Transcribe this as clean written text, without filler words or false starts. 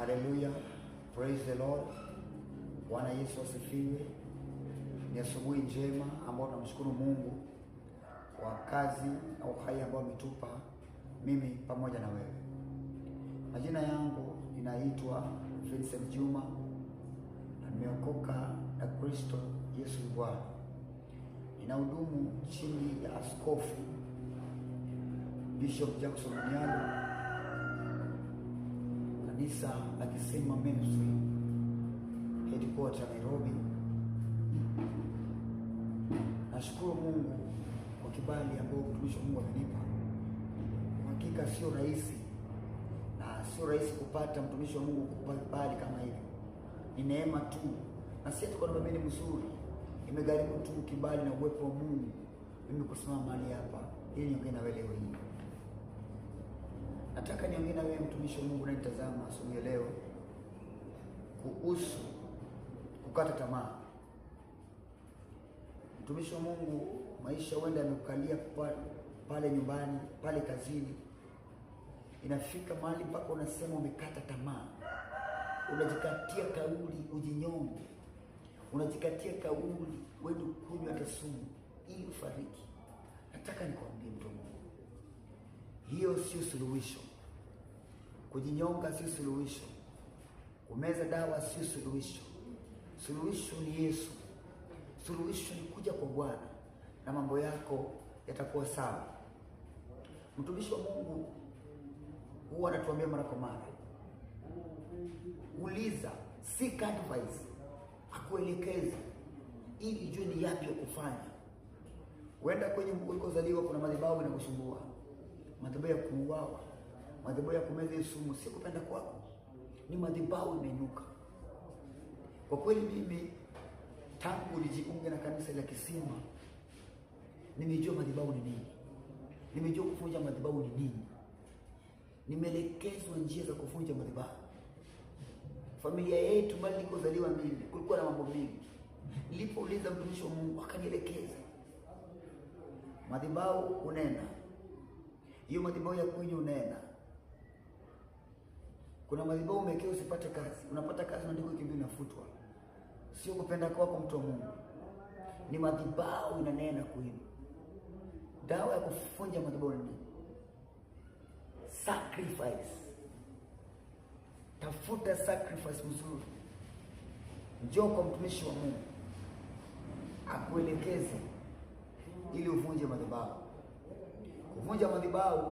Haleluya, praise the Lord. Bwana Yesu asifiwe. Ni asubuhi njema ambao tunamshukuru Mungu kwa kazi au hai ambayo ametupa mimi pamoja na wewe. Majina yangu ninaitwa Vincent Juma na nimeokoka na Kristo Yesu Bwana. Ninahudumu chini ya Askofu Bishop Jackson Munyalu, kanisa la Kisima Ministry, headquarter Nairobi. Nashukuru Mungu kwa kibali ambao mtumishi wa Mungu amenipa. Hakika sio rahisi, na sio rahisi kupata mtumishi wa Mungu kupata kibali kama hivi. Ni neema tu, na si kwa sababu mimi ni mzuri. Imegharimu tu kibali na uwepo wa Mungu mimi kusimama mahali hapa ili niongee na wewe leo hii. Nataka niongee na wewe mtumishi wa Mungu unanitazama asubuhi ya leo kuhusu kukata tamaa. Mtumishi wa Mungu, maisha huenda yamekukalia pale nyumbani, pale kazini. Inafika mahali mpaka unasema umekata tamaa. Unajikatia kauli ujinyonge. Unajikatia kauli wewe kunywa hata sumu ili ufariki. Nataka nikwambie mtu wa Mungu, hiyo sio suluhisho. Kujinyonga sio suluhisho. Kumeza dawa sio suluhisho. Suluhisho ni Yesu. Suluhisho ni kuja kwa Bwana na mambo yako yatakuwa sawa. Mtumishi wa Mungu huwa anatuambia mara kwa mara, uliza, seek advice, akuelekeze ili ujue ni yapi ya kufanya. Uenda kwenye ulikozaliwa kuna madhabahu yanakusumbua, madhabahu ya kuuawa, madhabahu ya kumeza sumu. Si kupenda kwako, ni madhabahu imeinuka. Kwa kweli mimi tangu nijiunge na kanisa la Kisima nimejua madhabahu ni nini. Nimejua kuvunja madhabahu ni nini. Nimeelekezwa njia za kuvunja madhabahu. Familia yetu bali nilikozaliwa mimi kulikuwa na mambo mengi. Nilipouliza mtumishi wa Mungu akanielekeza. Madhabahu unena. Hiyo madhabahu ya kwenye unena. Kuna madhabahu umekeo usipate kazi. Unapata kazi na ndiko kimbio inafutwa. Sio kupenda kwako mtu wa Mungu. Ni madhabahu inanena kwenu. Dawa ya kuvunja madhabahu ni sacrifice. Tafuta sacrifice mzuri. Njoo kwa mtumishi wa Mungu akuelekeze ili uvunje madhabahu. Kuvunja madhabahu